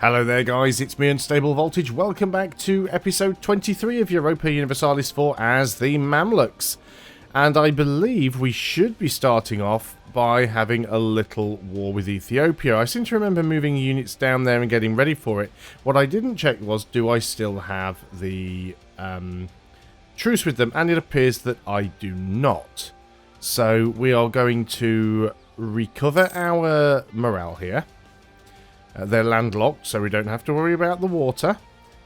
Hello there guys, it's me Unstable Voltage. Welcome back to episode 23 of Europa Universalis 4 as the Mamluks. And I believe we should be starting off by having a little war with Ethiopia. I seem to remember moving units down there and getting ready for it. What I didn't check was, do I still have the truce with them? And it appears that I do not. So we are going to recover our morale here. They're landlocked, so we don't have to worry about the water.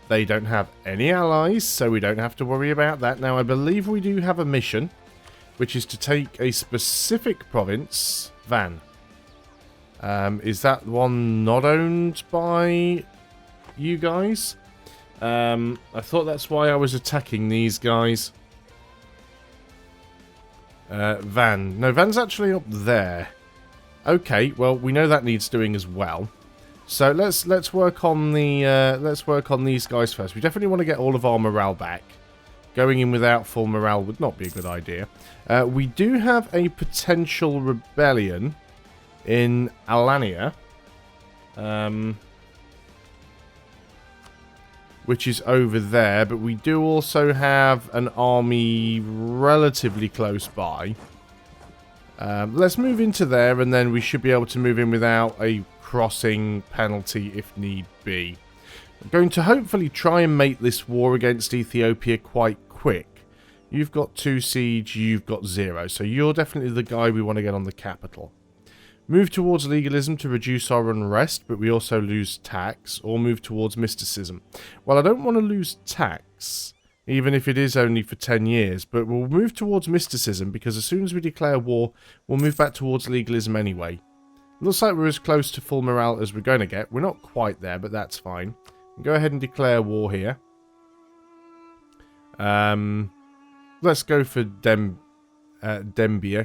They don't have any allies, so we don't have to worry about that. Now, I believe we do have a mission, which is to take a specific province, Van. Is that one not owned by you guys? I thought that's why I was attacking these guys. Van. No, Van's actually up there. Okay, well, we know that needs doing as well. So let's work on these guys first. We definitely want to get all of our morale back. Going in without full morale would not be a good idea. We do have a potential rebellion in Alania, which is over there. But we do also have an army relatively close by. Let's move into there, and then we should be able to move in without a crossing penalty if need be. I'm going to hopefully try and make this war against Ethiopia quite quick. You've got 2 siege, you've got 0, so you're definitely the guy we want to get on the capital. Move towards legalism to reduce our unrest, but we also lose tax, or move towards mysticism. Well, I don't want to lose tax, even if it is only for 10 years, but we'll move towards mysticism because as soon as we declare war, we'll move back towards legalism anyway. Looks like we're as close to full morale as we're going to get. We're not quite there, but that's fine. Go ahead and declare war here. Let's go for Dembia,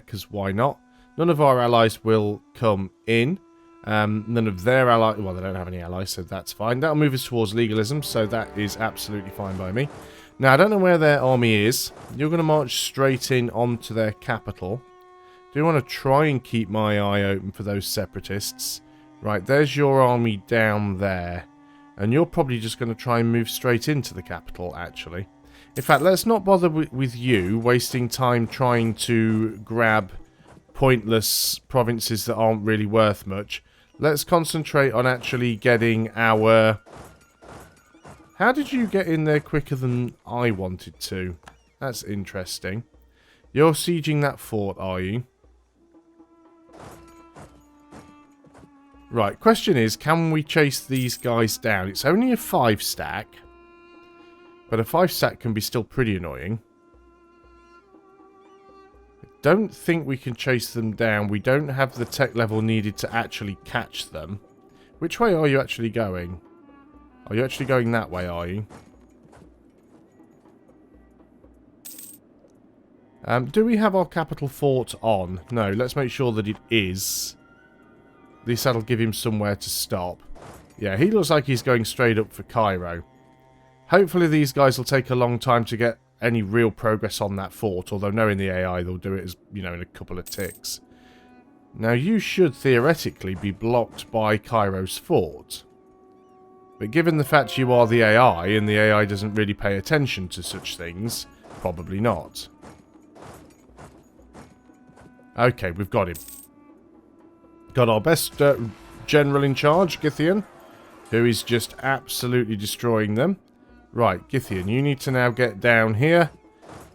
because why not? None of our allies will come in. None of their allies... Well, they don't have any allies, so that's fine. That'll move us towards legalism, so that is absolutely fine by me. Now, I don't know where their army is. You're going to march straight in onto their capital. Do want to try and keep my eye open for those separatists. Right, there's your army down there. And you're probably just going to try and move straight into the capital, actually. In fact, let's not bother with you wasting time trying to grab pointless provinces that aren't really worth much. Let's concentrate on actually getting our... How did you get in there quicker than I wanted to? That's interesting. You're sieging that fort, are you? Right, question is, can we chase these guys down? It's only a 5 stack. But a 5 stack can be still pretty annoying. I don't think we can chase them down. We don't have the tech level needed to actually catch them. Which way are you actually going? Are you actually going that way, are you? Do we have our capital fort on? No, let's make sure that it is. At least that'll give him somewhere to stop. Yeah, he looks like he's going straight up for Cairo. Hopefully these guys will take a long time to get any real progress on that fort, although knowing the AI, they'll do it as, you know, in a couple of ticks. Now, you should theoretically be blocked by Cairo's fort. But given the fact you are the AI, and the AI doesn't really pay attention to such things, probably not. Okay, we've got him. Got our best general in charge, Githian, who is just absolutely destroying them. Right, Githian, you need to now get down here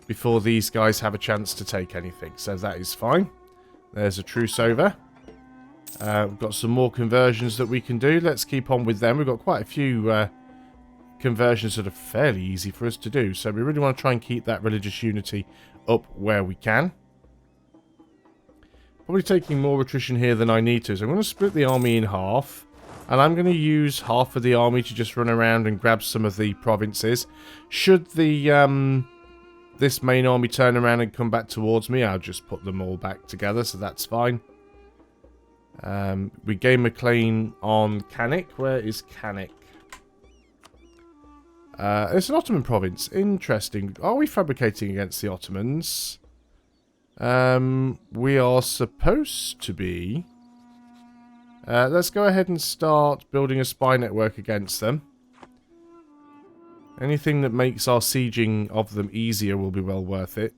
before these guys have a chance to take anything. So that is fine. There's a truce over. We've got some more conversions that we can do. Let's keep on with them. We've got quite a few conversions that are fairly easy for us to do. So we really want to try and keep that religious unity up where we can. Probably taking more attrition here than I need to. So I'm going to split the army in half. And I'm going to use half of the army to just run around and grab some of the provinces. Should the this main army turn around and come back towards me, I'll just put them all back together. So that's fine. We gain McLean on Kanik. Where is Kanik? It's an Ottoman province. Interesting. Are we fabricating against the Ottomans? We are supposed to be. Let's go ahead and start building a spy network against them. Anything that makes our sieging of them easier will be well worth it.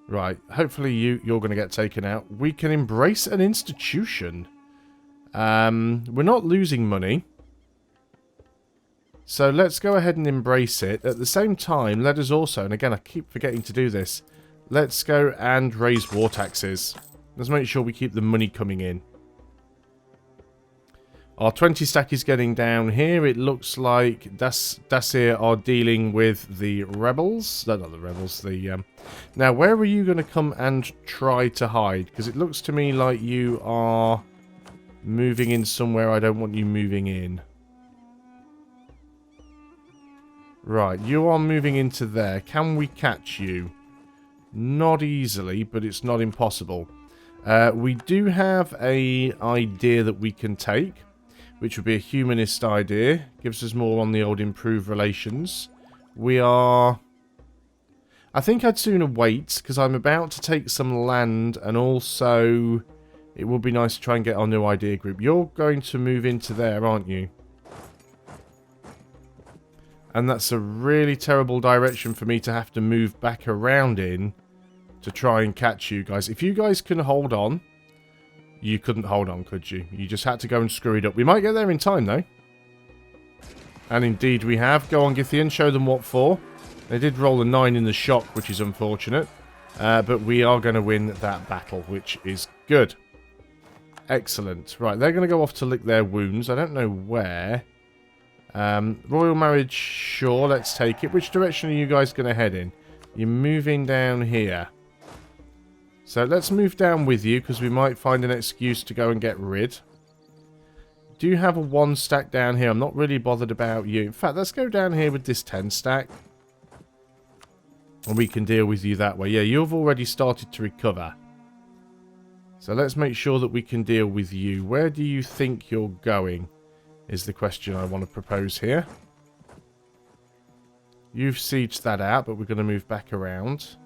Right, hopefully you're going to get taken out. We can embrace an institution. We're not losing money. So let's go ahead and embrace it. At the same time, let us also, and again I keep forgetting to do this, let's go and raise war taxes. Let's make sure we keep the money coming in. Our 20 stack is getting down here. It looks like Dasir are dealing with the rebels. No, not the rebels. Now, where are you going to come and try to hide? Because it looks to me like you are moving in somewhere I don't want you moving in. Right, you are moving into there. Can we catch you? Not easily, but it's not impossible. We do have an idea that we can take, which would be a humanist idea. Gives us more on the old improved relations. We are... I think I'd sooner wait, because I'm about to take some land, and also it would be nice to try and get our new idea group. You're going to move into there, aren't you? And that's a really terrible direction for me to have to move back around in to try and catch you guys. If you guys can hold on... You couldn't hold on, could you? You just had to go and screw it up. We might get there in time, though. And indeed we have. Go on, Githian. Show them what for. They did roll a 9 in the shock, which is unfortunate. But we are going to win that battle, which is good. Excellent. Right, they're going to go off to lick their wounds. I don't know where. Royal marriage, sure. Let's take it. Which direction are you guys going to head in? You're moving down here. So let's move down with you, because we might find an excuse to go and get rid. Do you have a 1 stack down here? I'm not really bothered about you. In fact, let's go down here with this 10 stack. And we can deal with you that way. Yeah, you've already started to recover. So let's make sure that we can deal with you. Where do you think you're going? Is the question I want to propose here. You've sieged that out, but we're going to move back around.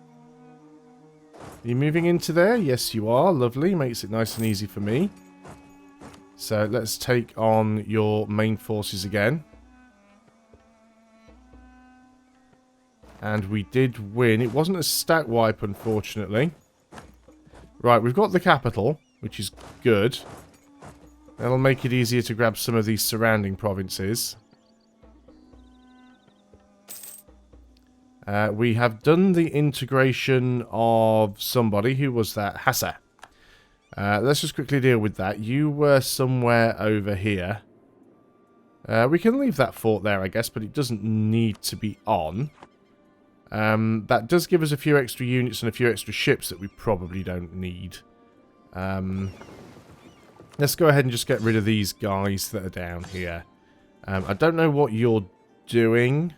Are you moving into there? Yes, you are. Lovely. Makes it nice and easy for me. So let's take on your main forces again. And we did win. It wasn't a stack wipe, unfortunately. Right, we've got the capital, which is good. That'll make it easier to grab some of these surrounding provinces. We have done the integration of somebody. Who was that? Hassa. Let's just quickly deal with that. You were somewhere over here. We can leave that fort there, I guess, but it doesn't need to be on. That does give us a few extra units and a few extra ships that we probably don't need. Let's go ahead and just get rid of these guys that are down here. I don't know what you're doing.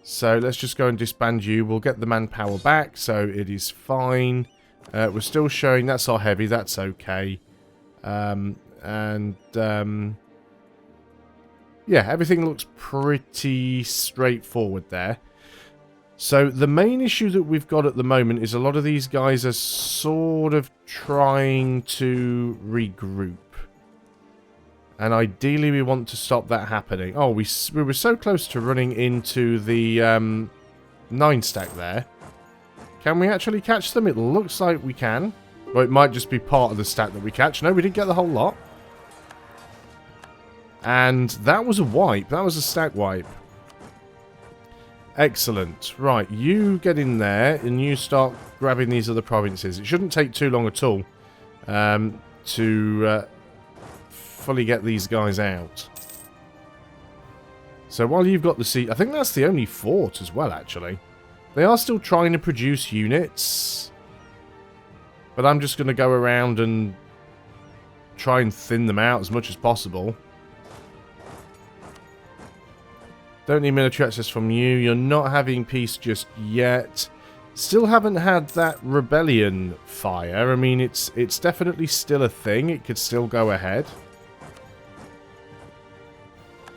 So let's just go and disband you. We'll get the manpower back, so it is fine. We're still showing that's our heavy. That's okay. Yeah, everything looks pretty straightforward there. So the main issue that we've got at the moment is a lot of these guys are sort of trying to regroup. And ideally we want to stop that happening. Oh, we were so close to running into the 9 stack there. Can we actually catch them? It looks like we can. Well, it might just be part of the stack that we catch. No, we didn't get the whole lot. And that was a wipe. That was a stack wipe. Excellent. Right, you get in there and you start grabbing these other provinces. It shouldn't take too long at all to fully get these guys out. So while you've got the siege, I think that's the only fort as well, actually. They are still trying to produce units. But I'm just going to go around and try and thin them out as much as possible. Don't need military access from you. You're not having peace just yet. Still haven't had that rebellion fire. I mean, it's definitely still a thing. It could still go ahead.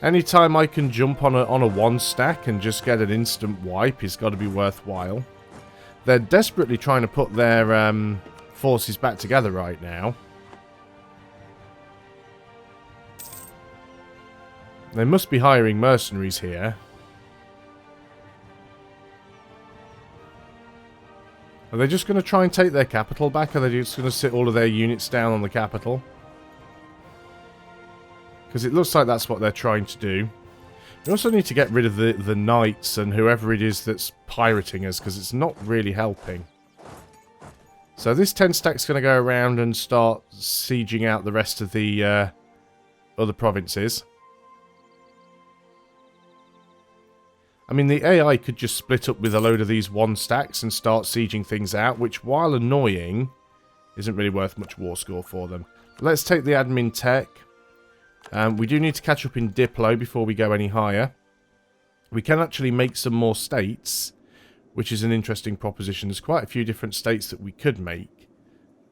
Anytime I can jump on a 1 stack and just get an instant wipe has got to be worthwhile. They're desperately trying to put their forces back together right now. They must be hiring mercenaries here. Are they just going to try and take their capital back? Or are they just going to sit all of their units down on the capital? Because it looks like that's what they're trying to do. We also need to get rid of the knights and whoever it is that's pirating us, because it's not really helping. So this 10 stack's going to go around and start sieging out the rest of the other provinces. I mean, the AI could just split up with a load of these 1 stacks and start sieging things out, which, while annoying, isn't really worth much war score for them. Let's take the admin tech. We do need to catch up in Diplo before we go any higher. We can actually make some more states, which is an interesting proposition. There's quite a few different states that we could make.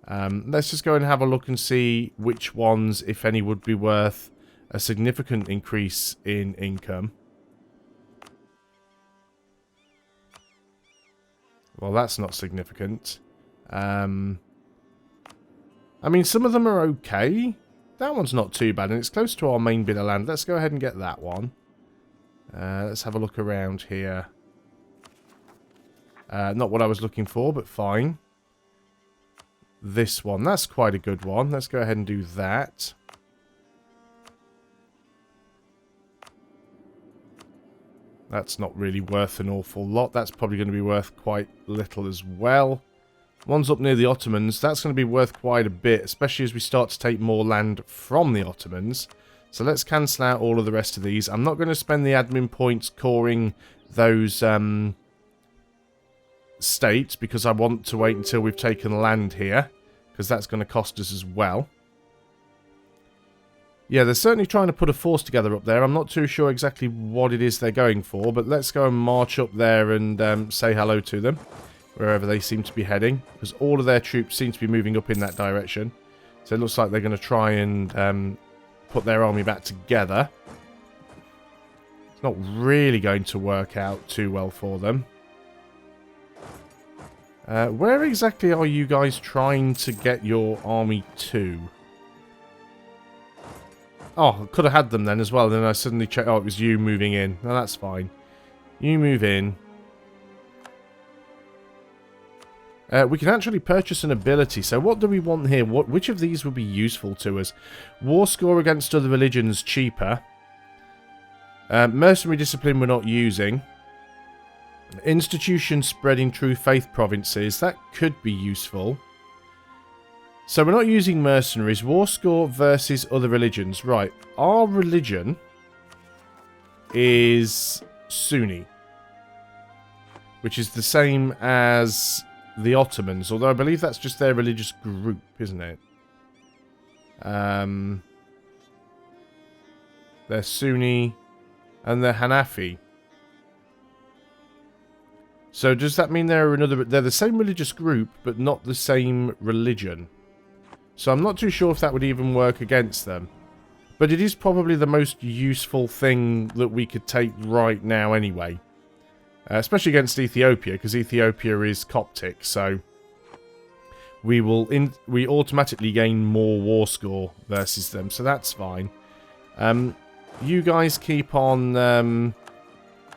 Let's just go and have a look and see which ones, if any, would be worth a significant increase in income. Well, that's not significant. I mean, some of them are okay. That one's not too bad, and it's close to our main bit of land. Let's go ahead and get that one. Let's have a look around here. Not what I was looking for, but fine. This one, that's quite a good one. Let's go ahead and do that. That's not really worth an awful lot. That's probably going to be worth quite little as well. One's up near the Ottomans. That's going to be worth quite a bit, especially as we start to take more land from the Ottomans. So let's cancel out all of the rest of these. I'm not going to spend the admin points coring those states, because I want to wait until we've taken land here, because that's going to cost us as well. Yeah, they're certainly trying to put a force together up there. I'm not too sure exactly what it is they're going for, but let's go and march up there and say hello to them, wherever they seem to be heading, because all of their troops seem to be moving up in that direction. So it looks like they're going to try and put their army back together. It's not really going to work out too well for them. Where exactly are you guys trying to get your army to? Oh, I could have had them then as well. Then I suddenly checked. Oh, it was you moving in. No, that's fine. You move in. We can actually purchase an ability. So what do we want here? Which of these would be useful to us? War score against other religions, cheaper. Mercenary discipline we're not using. Institution spreading true faith provinces. That could be useful. So we're not using mercenaries. War score versus other religions. Right. Our religion is Sunni, which is the same as the Ottomans, although I believe that's just their religious group, isn't it? They're Sunni and they're Hanafi. So does that mean they're the same religious group but not the same religion? So I'm not too sure if that would even work against them. But it is probably the most useful thing that we could take right now anyway. Especially against Ethiopia, because Ethiopia is Coptic, so we automatically gain more war score versus them, so that's fine. You guys keep on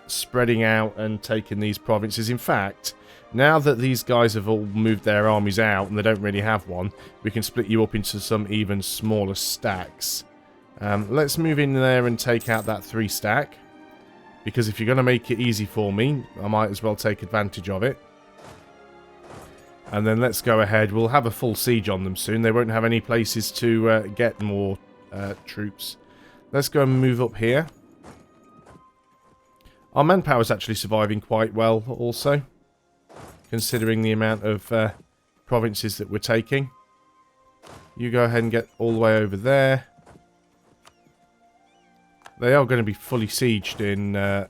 spreading out and taking these provinces. In fact, now that these guys have all moved their armies out and they don't really have one, we can split you up into some even smaller stacks. Let's move in there and take out that 3 stack. Because if you're going to make it easy for me, I might as well take advantage of it. And then let's go ahead. We'll have a full siege on them soon. They won't have any places to get more troops. Let's go and move up here. Our manpower is actually surviving quite well also, considering the amount of provinces that we're taking. You go ahead and get all the way over there. They are going to be fully sieged in a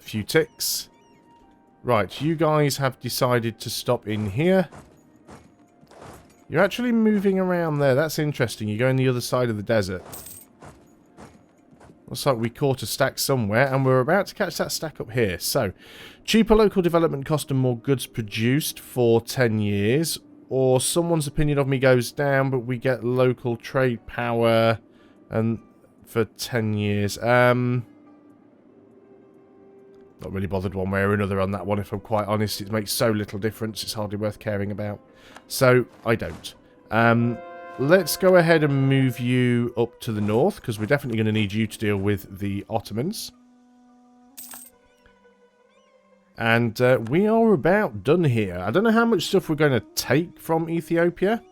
few ticks. Right, you guys have decided to stop in here. You're actually moving around there. That's interesting. You're going the other side of the desert. Looks like we caught a stack somewhere, and we're about to catch that stack up here. So, cheaper local development cost and more goods produced for 10 years. Or someone's opinion of me goes down, but we get local trade power and for 10 years. Not really bothered one way or another on that one, if I'm quite honest. It makes so little difference, it's hardly worth caring about. So, I don't. Let's go ahead and move you up to the north, because we're definitely going to need you to deal with the Ottomans. And we are about done here. I don't know how much stuff we're going to take from Ethiopia.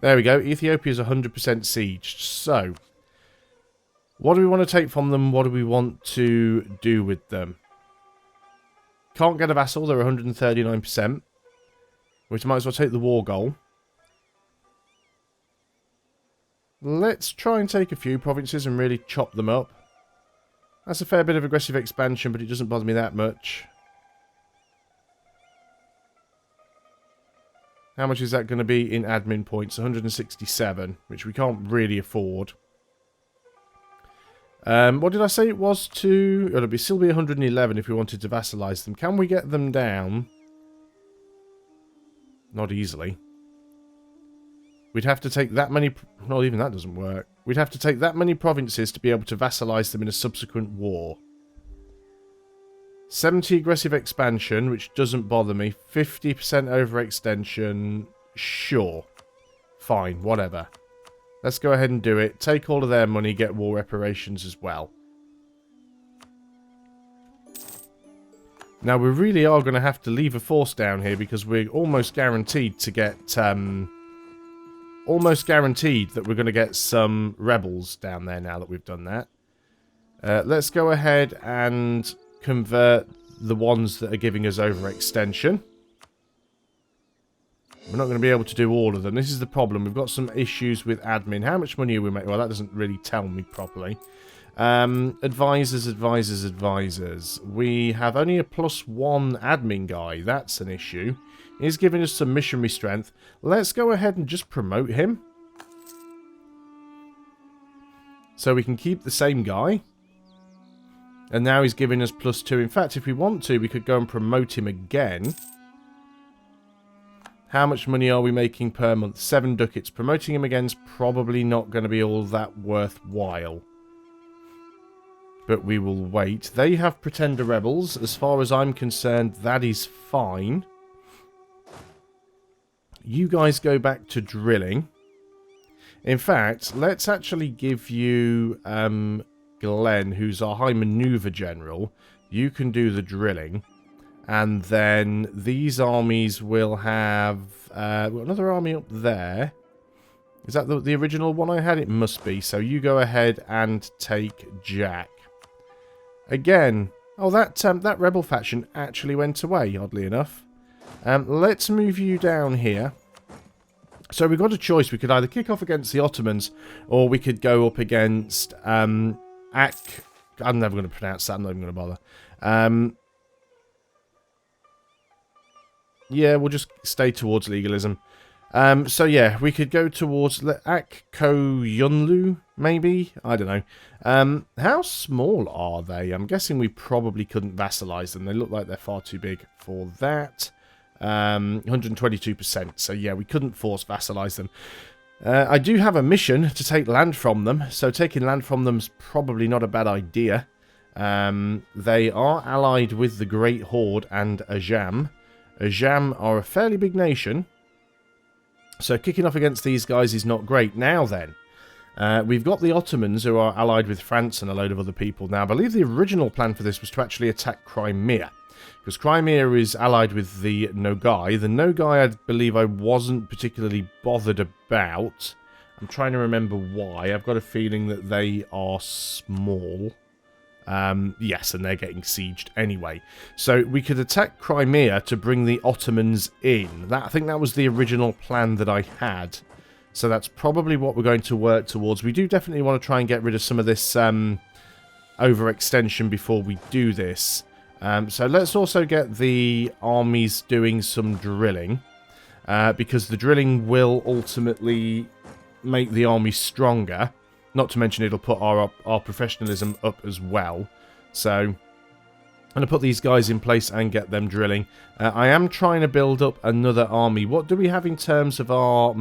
There we go. Ethiopia is 100% sieged. So, what do we want to take from them? What do we want to do with them? Can't get a vassal. They're 139%. Which might as well take the war goal. Let's try and take a few provinces and really chop them up. That's a fair bit of aggressive expansion, but it doesn't bother me that much. How much is that going to be in admin points? 167, which we can't really afford. What did I say it was to... It'll be still be 111 if we wanted to vassalize them. Can we get them down? Not easily. We'd have to take that many... Not even that doesn't work. We'd have to take that many provinces to be able to vassalize them in a subsequent war. 70 aggressive expansion, which doesn't bother me. 50% overextension. Sure. Fine, whatever. Let's go ahead and do it. Take all of their money, get war reparations as well. Now, we really are going to have to leave a force down here because we're almost guaranteed to get... almost guaranteed that we're going to get some rebels down there now that we've done that. Let's go ahead and convert the ones that are giving us overextension. We're not going to be able to do all of them. This is the problem. We've got some issues with admin. How much money are we making? Well, that doesn't really tell me properly. Advisors, advisors, advisors. We have only a +1 admin guy. That's an issue. He's giving us some missionary strength. Let's go ahead and just promote him. So we can keep the same guy. And now he's giving us +2. In fact, if we want to, we could go and promote him again. How much money are we making per month? 7 ducats. Promoting him again is probably not going to be all that worthwhile. But we will wait. They have pretender rebels. As far as I'm concerned, that is fine. You guys go back to drilling. In fact, let's actually give you Glenn, who's our high maneuver general. You can do the drilling. And then these armies will have another army up there. Is that the original one I had? It must be. So you go ahead and take Jack. Again, oh, that rebel faction actually went away, oddly enough. Let's move you down here. So we've got a choice. We could either kick off against the Ottomans, or we could go up against I'm never going to pronounce that. I'm not even going to bother. Yeah, we'll just stay towards legalism. So yeah, we could go towards Akkoyunlu, maybe? I don't know. How small are they? I'm guessing we probably couldn't vassalize them. They look like they're far too big for that. 122%. So yeah, we couldn't force vassalize them. I do have a mission to take land from them, so taking land from them's probably not a bad idea. They are allied with the Great Horde and Ajam. Ajam are a fairly big nation, so kicking off against these guys is not great. Now then, we've got the Ottomans who are allied with France and a load of other people. Now, I believe the original plan for this was to actually attack Crimea, because Crimea is allied with the Nogai. The Nogai, I believe I wasn't particularly bothered about. I'm trying to remember why. I've got a feeling that they are small. Yes, and they're getting sieged anyway. So we could attack Crimea to bring the Ottomans in. I think that was the original plan that I had. So that's probably what we're going to work towards. We do definitely want to try and get rid of some of this overextension before we do this. So let's also get the armies doing some drilling. Because the drilling will ultimately make the army stronger. Not to mention it'll put our professionalism up as well. So I'm going to put these guys in place and get them drilling. I am trying to build up another army. What do we have in terms of our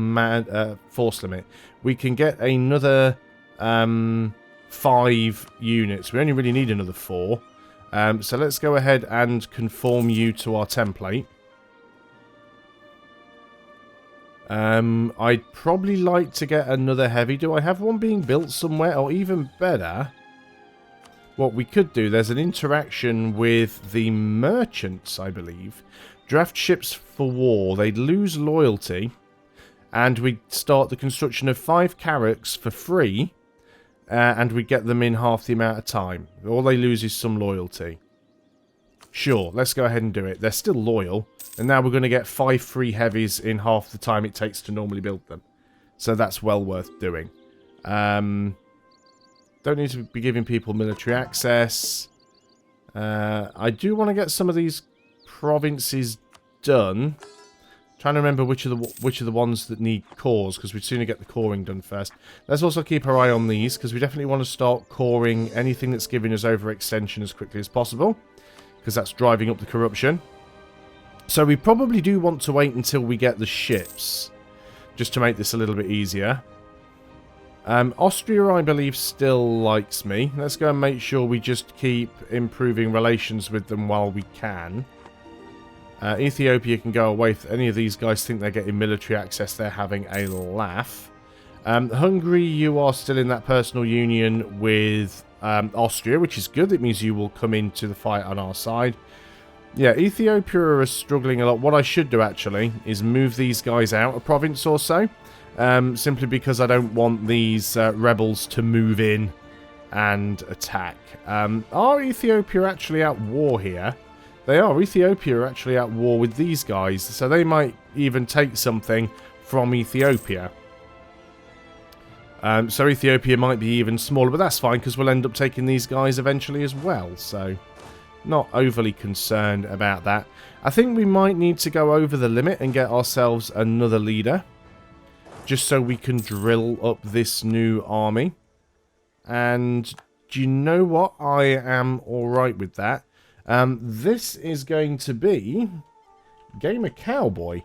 force limit? We can get another 5 units. We only really need another 4. So let's go ahead and conform you to our template. I'd probably like to get another heavy. Do I have one being built somewhere? Or even better, what we could do, there's an interaction with the merchants, I believe. Draft ships for war. They'd lose loyalty. And we'd start the construction of 5 carracks for free. And we get them in half the amount of time. All they lose is some loyalty. Sure, let's go ahead and do it. They're still loyal. And now we're going to get 5 free heavies in half the time it takes to normally build them. So that's well worth doing. Don't need to be giving people military access. I do want to get some of these provinces done. Trying to remember which are the ones that need cores, because we'd sooner get the coring done first. Let's also keep our eye on these, because we definitely want to start coring anything that's giving us overextension as quickly as possible, because that's driving up the corruption. So we probably do want to wait until we get the ships, just to make this a little bit easier. Austria, I believe, still likes me. Let's go and make sure we just keep improving relations with them while we can. Ethiopia can go away. If any of these guys think they're getting military access, they're having a laugh. Hungary, you are still in that personal union with Austria, which is good. It means you will come into the fight on our side. Yeah, Ethiopia are struggling a lot. What I should do, actually, is move these guys out a province or so. Simply because I don't want these rebels to move in and attack. Are Ethiopia actually at war here? They are. Ethiopia are actually at war with these guys, so they might even take something from Ethiopia. So Ethiopia might be even smaller, but that's fine, because we'll end up taking these guys eventually as well, so not overly concerned about that. I think we might need to go over the limit and get ourselves another leader, just so we can drill up this new army. And do you know what? I am alright with that. This is going to be Gamer Cowboy.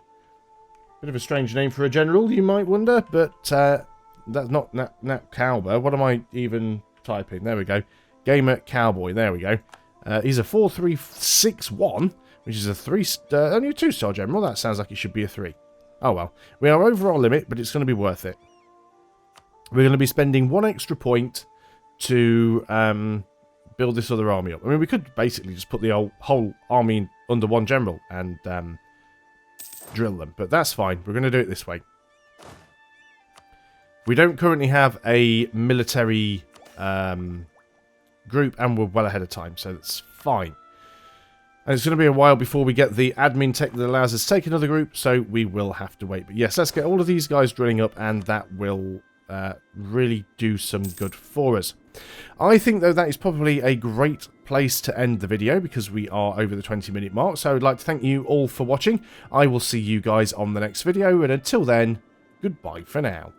Bit of a strange name for a general, you might wonder, but that's not Nat Cowber. What am I even typing? There we go. Gamer Cowboy. There we go. He's a 4-3-6-1, which is only a 2-star general. That sounds like it should be a 3. Oh well. We are over our limit, but it's going to be worth it. We're going to be spending 1 extra point to build this other army up. I mean, we could basically just put the whole army under 1 general and drill them, but that's fine. We're going to do it this way. We don't currently have a military group, and we're well ahead of time, so that's fine. And it's going to be a while before we get the admin tech that allows us to take another group, so we will have to wait. But yes, let's get all of these guys drilling up, and that will really do some good for us. I think, though, that is probably a great place to end the video, because we are over the 20-minute mark. So I'd like to thank you all for watching. I will see you guys on the next video, and until then, goodbye for now.